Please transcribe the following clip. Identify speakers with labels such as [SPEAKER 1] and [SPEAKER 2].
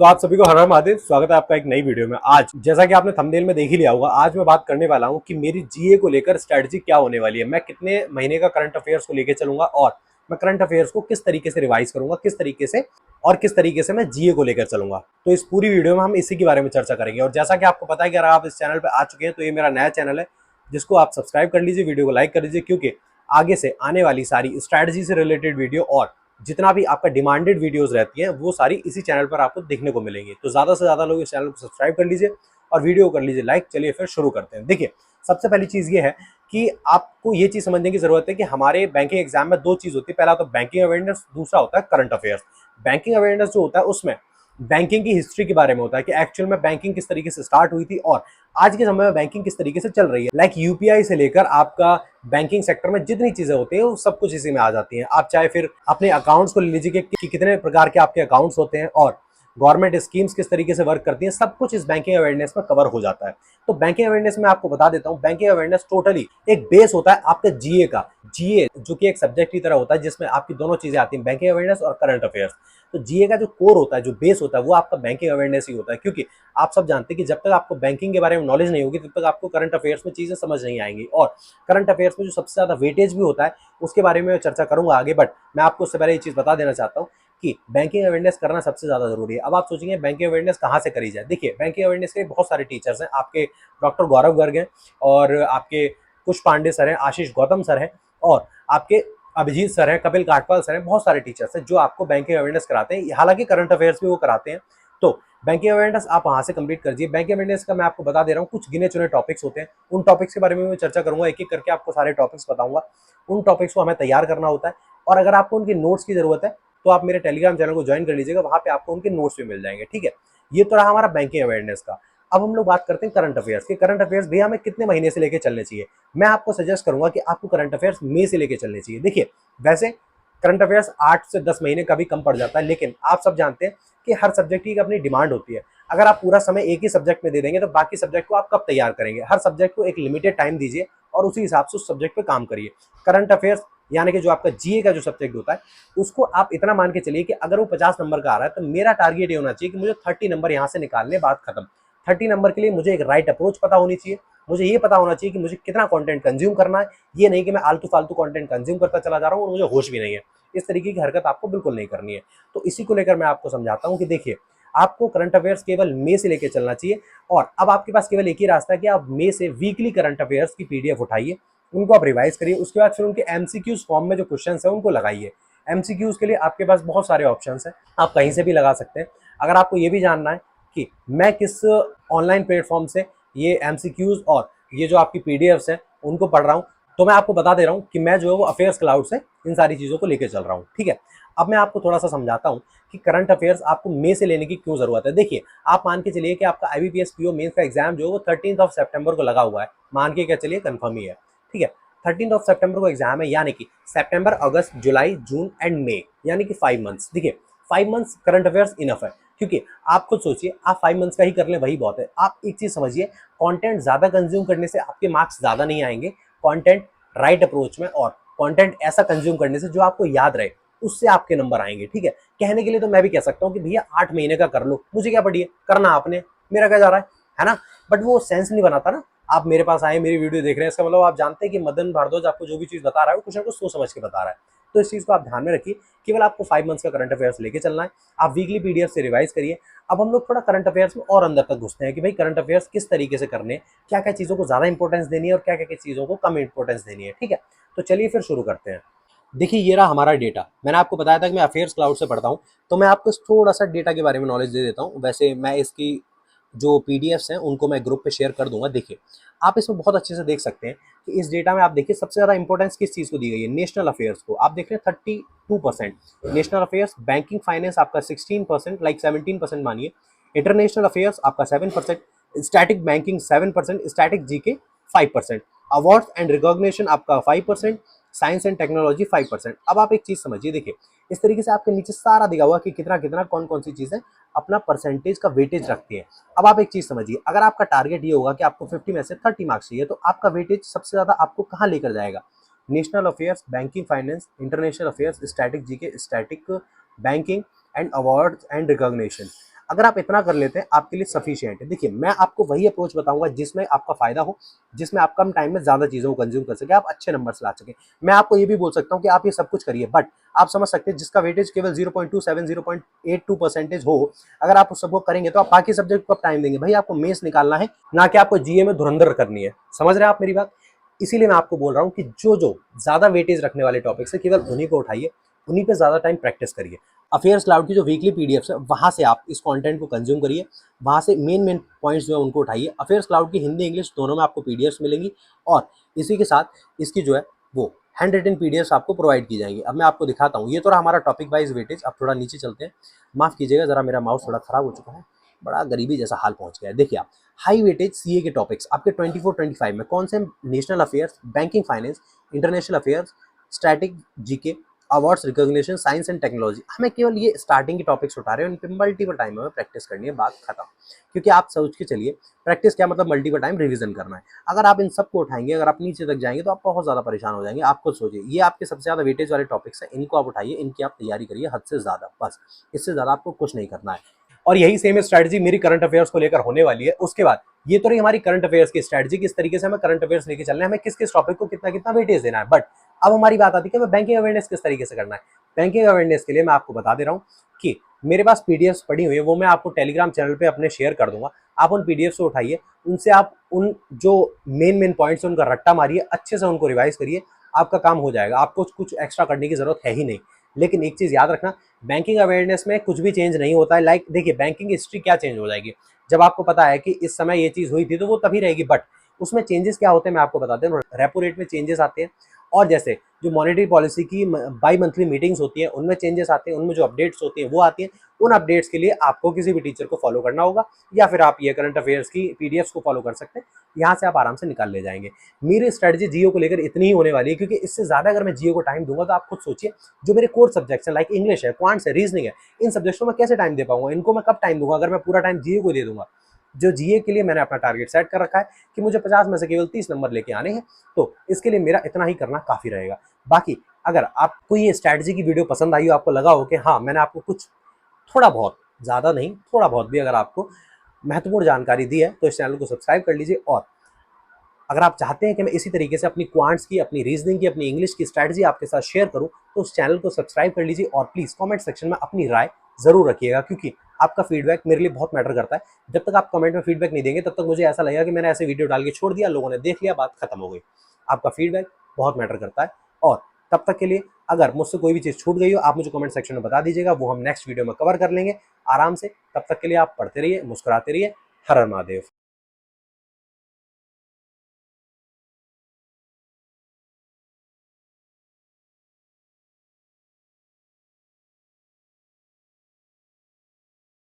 [SPEAKER 1] तो आप सभी को हर हर महादेव। स्वागत है आपका एक नई वीडियो में। आज जैसा कि आपने थंबनेल में देख ही लिया होगा, आज मैं बात करने वाला हूं कि मेरी जीए को लेकर स्ट्रेटजी क्या होने वाली है। मैं कितने महीने का करंट अफेयर्स को लेकर चलूंगा और मैं करंट अफेयर्स को किस तरीके से रिवाइज करूंगा, किस तरीके से मैं जीए को लेकर चलूंगा। तो इस पूरी वीडियो में हम इसी के बारे में चर्चा करेंगे। और जैसा कि आपको पता है कि अगर आप इस चैनल पर आ चुके हैं तो ये मेरा नया चैनल है, जिसको आप सब्सक्राइब कर लीजिए, वीडियो को लाइक कर लीजिए, क्योंकि आगे से आने वाली सारी स्ट्रैटेजी से रिलेटेड वीडियो और जितना भी आपका डिमांडेड वीडियोस रहती हैं वो सारी इसी चैनल पर आपको देखने को मिलेंगी। तो ज्यादा से ज्यादा लोग इस चैनल को सब्सक्राइब कर लीजिए और वीडियो को कर लीजिए लाइक। चलिए फिर शुरू करते हैं। देखिए, सबसे पहली चीज ये है कि आपको ये चीज समझने की जरूरत है कि हमारे बैंकिंग एग्जाम में दो चीज होती है। पहला तो बैंकिंग अवेयरनेस, दूसरा होता है करंट अफेयर्स। बैंकिंग अवेयरनेस जो होता है उसमें बैंकिंग की हिस्ट्री के बारे में होता है कि एक्चुअल में बैंकिंग किस तरीके से स्टार्ट हुई थी और आज के समय में बैंकिंग किस तरीके से चल रही है। लाइक यूपीआई से लेकर आपका बैंकिंग सेक्टर में जितनी चीजें होती है वो सब कुछ इसी में आ जाती हैं। आप चाहे फिर अपने अकाउंट्स को ले लीजिए कि कितने प्रकार के आपके अकाउंट्स होते हैं और गवर्नमेंट स्कीम्स किस तरीके से वर्क करती हैं, सब कुछ इस बैंकिंग अवेयरनेस में कवर हो जाता है। तो बैंकिंग अवेयरनेस में आपको बता देता हूं, बैंकिंग अवेयरनेस टोटली एक बेस होता है आपके जीए का। जीए जो कि एक सब्जेक्ट की तरह होता है जिसमें आपकी दोनों चीजें आती हैं, बैंकिंग अवेयरनेस और करंट अफेयर्स। तो जीए का जो कोर होता है, जो बेस होता है, वो आपका बैंकिंग अवेयरनेस ही होता है। क्योंकि आप सब जानते हैं कि जब तक आपको बैंकिंग के बारे में नॉलेज नहीं होगी तब तक आपको करंट अफेयर्स में चीजें समझ नहीं आएंगी। और करंट अफेयर्स में जो सबसे ज्यादा वेटेज भी होता है उसके बारे में चर्चा करूंगा आगे। बट मैं आपको उससे पहले ये चीज बता देना चाहता हूँ कि बैंकिंग अवेयरनेस करना सबसे ज्यादा जरूरी है। अब आप सोचेंगे बैंकिंग अवेयरनेस कहाँ से करी जाए। देखिए, बैंकिंग अवेयरनेस के बहुत सारे टीचर्स हैं। आपके डॉक्टर गौरव गर्ग हैं और आपके कुश पांडे सर हैं, आशीष गौतम सर हैं और आपके अभिजीत सर हैं, कपिल काटपाल सर हैं। बहुत सारे टीचर्स हैं जो आपको बैंकिंग अवेयरनेस कराते हैं। हालांकि करंट अफेयर्स भी वो कराते हैं। तो बैंकिंग अवेयरनेस आप वहां से कंप्लीट कर दीजिए। बैंकिंग अवेयरनेस का मैं आपको बता दे रहा हूँ, कुछ गिने चुने टॉपिक्स होते हैं। उन टॉपिक्स के बारे में मैं चर्चा करूंगा, एक एक करके आपको सारे टॉपिक्स बताऊंगा। उन टॉपिक्स को हमें तैयार करना होता है और अगर आपको उनके नोट्स की जरूरत है तो आप मेरे टेलीग्राम चैनल को ज्वाइन कर लीजिएगा, वहां पे आपको उनके नोट्स भी मिल जाएंगे। ठीक है, ये तो रहा हमारा बैंकिंग अवेयरनेस का। अब हम लोग बात करते हैं करंट अफेयर्स की। करंट अफेयर्स भी हमें कितने महीने से लेके चलने चाहिए। मैं आपको सजेस्ट करूंगा कि आपको करंट अफेयर्स मई से लेके चलने चाहिए। देखिए, वैसे करंट अफेयर्स 8 से 10 महीने का भी कम पड़ जाता है, लेकिन आप सब जानते हैं कि हर सब्जेक्ट की अपनी डिमांड होती है। अगर आप पूरा समय एक ही सब्जेक्ट में दे देंगे तो बाकी सब्जेक्ट को आप कब तैयार करेंगे। हर सब्जेक्ट को एक लिमिटेड टाइम दीजिए और उसी हिसाब से उस सब्जेक्ट पे काम करिए। करंट अफेयर्स यानी कि जो आपका जीए का जो सब्जेक्ट होता है उसको आप इतना मान के चलिए कि अगर वो 50 नंबर का आ रहा है तो मेरा टारगेट ये होना चाहिए कि मुझे 30 नंबर यहाँ से निकालने, बात खत्म। 30 नंबर के लिए मुझे एक राइट अप्रोच पता होनी चाहिए। मुझे ये पता होना चाहिए कि मुझे कितना कंटेंट कंज्यूम करना है। ये नहीं कि मैं आलतू फालतू कंटेंट कंज्यूम करता चला जा रहा हूँ और मुझे होश भी नहीं है। इस तरीके की हरकत आपको बिल्कुल नहीं करनी है। तो इसी को लेकर मैं आपको समझाता हूँ कि देखिए, आपको करंट अफेयर्स केवल मई से लेकर चलना चाहिए। और अब आपके पास केवल एक ही रास्ता है कि आप मई से वीकली करंट अफेयर्स की पीडीएफ उठाइए, उनको आप रिवाइज करिए। उसके बाद फिर उनके एमसीक्यूज फॉर्म में जो क्वेश्चन है उनको लगाइए। एमसीक्यूज के लिए आपके पास बहुत सारे ऑप्शन हैं, आप कहीं से भी लगा सकते हैं। अगर आपको ये भी जानना है कि मैं किस ऑनलाइन प्लेटफॉर्म से ये एमसीक्यूज और ये जो आपकी पीडीएफ्स हैं उनको पढ़ रहा हूँ, तो मैं आपको बता दे रहा हूँ कि मैं जो है वो अफेयर्स क्लाउड से इन सारी चीज़ों को लेकर चल रहा हूँ। ठीक है, अब मैं आपको थोड़ा सा समझाता हूँ कि करंट अफेयर्स आपको मई से लेने की क्यों जरूरत है। देखिए, आप मान के चलिए कि आपका आईबीपीएस पीओ मेंस का एग्जाम जो है वो 13 सितंबर को लगा हुआ है। मान के क्या चलिए, कंफर्म ही है। ठीक है, 13 सितंबर को एग्जाम है, यानी कि सितंबर, अगस्त, जुलाई, जून एंड मई, यानी कि 5 मंथ्स। देखिए, 5 मंथ्स करंट अफेयर्स इनफ है। क्योंकि आप खुद सोचिए, आप 5 मंथ्स का ही कर लें वही बहुत है। आप एक चीज समझिए, कंटेंट ज्यादा कंज्यूम करने से आपके मार्क्स ज्यादा नहीं आएंगे। कंटेंट राइट अप्रोच में और कंटेंट ऐसा कंज्यूम करने से जो आपको याद रहे, उससे आपके नंबर आएंगे। ठीक है, कहने के लिए तो मैं भी कह सकता हूँ कि भैया 8 महीने का कर लो, मुझे क्या पड़ी है, करना आपने, मेरा क्या जा रहा है ना। बट वो सेंस नहीं बनाता ना। आप मेरे पास आए, मेरी वीडियो देख रहे हैं, इसका मतलब आप जानते हैं कि मदन भारद्वाज आपको जो भी चीज बता रहा है वो कुछ ना कुछ सोच समझ के बता रहा है। तो इस चीज को आप ध्यान में रखिए। केवल आपको 5 मंथ्स का करंट अफेयर्स लेके चलना है। आप वीकली पीडीएफ से रिवाइज करिए। अब हम लोग थोड़ा करंट अफेयर्स में और अंदर तक घुसते हैं कि भाई करंट अफेयर्स किस तरीके से करने, क्या क्या चीजों को ज्यादा इंपॉर्टेंस देनी है और क्या क्या चीजों को कम इंपॉर्टेंस देनी है। ठीक है, तो चलिए फिर शुरू करते हैं। देखिए, ये रहा हमारा डेटा। मैंने आपको बताया था कि मैं अफेयर्स क्लाउड से पढ़ता हूँ, तो मैं आपको थोड़ा सा डेटा के बारे में नॉलेज दे देता हूँ। वैसे मैं इसकी जो पीडीएफ्स हैं उनको मैं ग्रुप पे शेयर कर दूंगा। देखिए, आप इसमें बहुत अच्छे से देख सकते हैं कि इस डेटा में आप देखिए सबसे ज़्यादा इंपॉर्टेंस किस चीज़ को दी गई है। नेशनल अफेयर्स को आप देख रहे हैं 32%, नेशनल अफेयर्स। बैंकिंग फाइनेंस आपका 16%, लाइक 17% मानिए। इंटरनेशनल अफेयर्स आपका 7%, static banking 7%, static GK 5%, awards and recognition आपका 5%, साइंस एंड टेक्नोलॉजी 5%। अब आप एक चीज समझिए, देखिए इस तरीके से आपके नीचे सारा दिखा हुआ कि कितना कितना कौन कौन सी चीजें अपना परसेंटेज का वेटेज रखती है। अब आप एक चीज समझिए, अगर आपका टारगेट ये होगा कि आपको 50 में से 30 मार्क्स चाहिए, तो आपका वेटेज सबसे ज्यादा आपको कहाँ लेकर जाएगा। National affairs, banking finance, international affairs, static GK, static banking and awards and recognition. अगर आप इतना कर लेते हैं आपके लिए सफिशिएंट है। देखिए मैं आपको वही अप्रोच बताऊंगा जिसमें आपका फायदा हो, जिसमें आप कम टाइम में ज्यादा चीजों को कंज्यूम कर सके, आप अच्छे नंबर्स ला सके। मैं आपको ये भी बोल सकता हूँ कि आप ये सब कुछ करिए, बट आप समझ सकते हैं जिसका वेटेज केवल 0.27 0.82% हो, अगर आप उस सबको करेंगे तो आप बाकी सब्जेक्ट को टाइम देंगे। भाई आपको मेंस निकालना है, ना कि आपको जीए में धुरंधर करनी है। समझ रहे हैं आप मेरी बात? इसीलिए मैं आपको बोल रहा हूँ कि जो जो ज्यादा वेटेज रखने वाले टॉपिक्स है केवल उन्हीं को उठाइए, उन्हीं पे ज्यादा टाइम प्रैक्टिस करिए। अफेयर्स क्लाउड की जो वीकली पीडीएफ्स है वहां से आप इस कंटेंट को कंज्यूम करिए, वहां से मेन मेन पॉइंट्स जो है उनको उठाइए। अफेयर्स क्लाउड की हिंदी इंग्लिश दोनों में आपको पीडीएफ्स मिलेंगी, और इसी के साथ इसकी जो है वो हैंड रिटन पीडीएफ्स आपको प्रोवाइड की जाएंगी। अब मैं आपको दिखाता हूँ, ये तो रहा हमारा टॉपिक वाइज वेटेज। अब थोड़ा नीचे चलते हैं, माफ कीजिएगा जरा मेरा माउस थोड़ा खराब हो चुका है, बड़ा गरीबी जैसा हाल पहुंच गया है। देखिए आप हाई वेटेज सीए के टॉपिक्स आपके 24-25 में कौन से? National affairs, banking finance, international affairs, static GK, awards recognition, science and technology. हमें केवल ये स्टार्टिंग के टॉपिक्स उठा रहे हैं, उन पे मल्टीपल टाइम हमें प्रैक्टिस करनी है, बात खत्म। क्योंकि आप सोच के चलिए प्रैक्टिस क्या मतलब, मल्टीपल टाइम रिवीजन करना है। अगर आप इन सबको उठाएंगे, अगर आप नीचे तक जाएंगे तो आप बहुत ज्यादा परेशान हो जाएंगे। आप खुद सोचिए, ये आपके सबसे ज्यादा वेटेज वाले टॉपिक्स हैं, इनको आप उठाइए, इनकी आप तैयारी करिए हद से ज्यादा, बस इससे ज्यादा आपको कुछ नहीं करना है। और यही सेम स्ट्रेटजी मेरी करंट अफेयर्स को लेकर होने वाली है। उसके बाद ये तो रही हमारी करंट अफेयर्स की स्ट्रेटजी, किस तरीके से हमें करंट अफेयर्स लेके चलना है, हमें किस किस टॉपिक को कितना कितना वेटेज देना है। बट अब हमारी बात आती है कि हमें बैंकिंग अवेयरनेस किस तरीके से करना है। बैंकिंग अवेयरनेस के लिए मैं आपको बता दे रहा हूँ कि मेरे पास पीडीएफ पड़ी हुई है, वो मैं आपको टेलीग्राम चैनल पे अपने शेयर कर दूंगा। आप उन पीडीएफ से उठाइए, उनसे आप उन जो मेन मेन पॉइंट्स उनका रट्टा मारिए, अच्छे से उनको रिवाइज करिए, आपका काम हो जाएगा। आपको कुछ एक्स्ट्रा करने की जरूरत है ही नहीं। लेकिन एक चीज याद रखना, बैंकिंग अवेयरनेस में कुछ भी चेंज नहीं होता है। लाइक देखिए बैंकिंग हिस्ट्री क्या चेंज हो जाएगी, जब आपको पता है कि इस समय ये चीज हुई थी तो वो तभी रहेगी। बट उसमें चेंजेस क्या होते हैं मैं आपको बताते हैं। रेपो रेट में चेंजेस आते हैं, और जैसे जो मॉनेटरी पॉलिसी की बाई मंथली मीटिंग्स होती हैं उनमें चेंजेस आते हैं, उनमें जो अपडेट्स होती हैं वो आती हैं। उन अपडेट्स के लिए आपको किसी भी टीचर को फॉलो करना होगा, या फिर आप ये करंट अफेयर्स की पीडीएफ्स को फॉलो कर सकते हैं। यहाँ से आप आराम से निकाल ले जाएंगे। मेरी स्ट्रेटजी जियो को लेकर इतनी ही होने वाली है, क्योंकि इससे ज्यादा अगर मैं जियो को टाइम दूंगा तो आप खुद सोचिए, जो मेरे कोर सब्जेक्ट्स हैं लाइक इंग्लिश है, क्वांट्स है, रीजनिंग है, इन सब्जेक्ट्स को मैं कैसे टाइम दे पाऊंगा? इनको मैं कब टाइम दूंगा अगर मैं पूरा टाइम जियो को दे दूंगा? जो जीए के लिए मैंने अपना टारगेट सेट कर रखा है कि मुझे 50 में से केवल 30 नंबर लेके आने हैं, तो इसके लिए मेरा इतना ही करना काफी रहेगा। बाकी अगर आपको ये स्ट्रैटेजी की वीडियो पसंद आई हो, आपको लगा हो कि हाँ मैंने आपको कुछ थोड़ा बहुत, ज्यादा नहीं थोड़ा बहुत भी अगर आपको महत्वपूर्ण जानकारी दी है, तो इस चैनल को सब्सक्राइब कर लीजिए। और अगर आप चाहते हैं कि मैं इसी तरीके से अपनी क्वांट्स की, अपनी रीजनिंग की, अपनी इंग्लिश की स्ट्रैटेजी आपके साथ शेयर करूं, तो उस चैनल को सब्सक्राइब कर लीजिए। और प्लीज कमेंट सेक्शन में अपनी राय जरूर रखिएगा, क्योंकि आपका फीडबैक मेरे लिए बहुत मैटर करता है। जब तक आप कमेंट में फीडबैक नहीं देंगे तब तक मुझे ऐसा लगेगा कि मैंने ऐसे वीडियो डाल के छोड़ दिया, लोगों ने देख लिया, बात खत्म हो गई। आपका फीडबैक बहुत मैटर करता है। और तब तक के लिए अगर मुझसे कोई भी चीज़ छूट गई हो, आप मुझे कमेंट सेक्शन में बता दीजिएगा, वो हम नेक्स्ट वीडियो में कवर कर लेंगे आराम से। तब तक के लिए आप पढ़ते रहिए, मुस्कुराते रहिए। हर हर महादेव।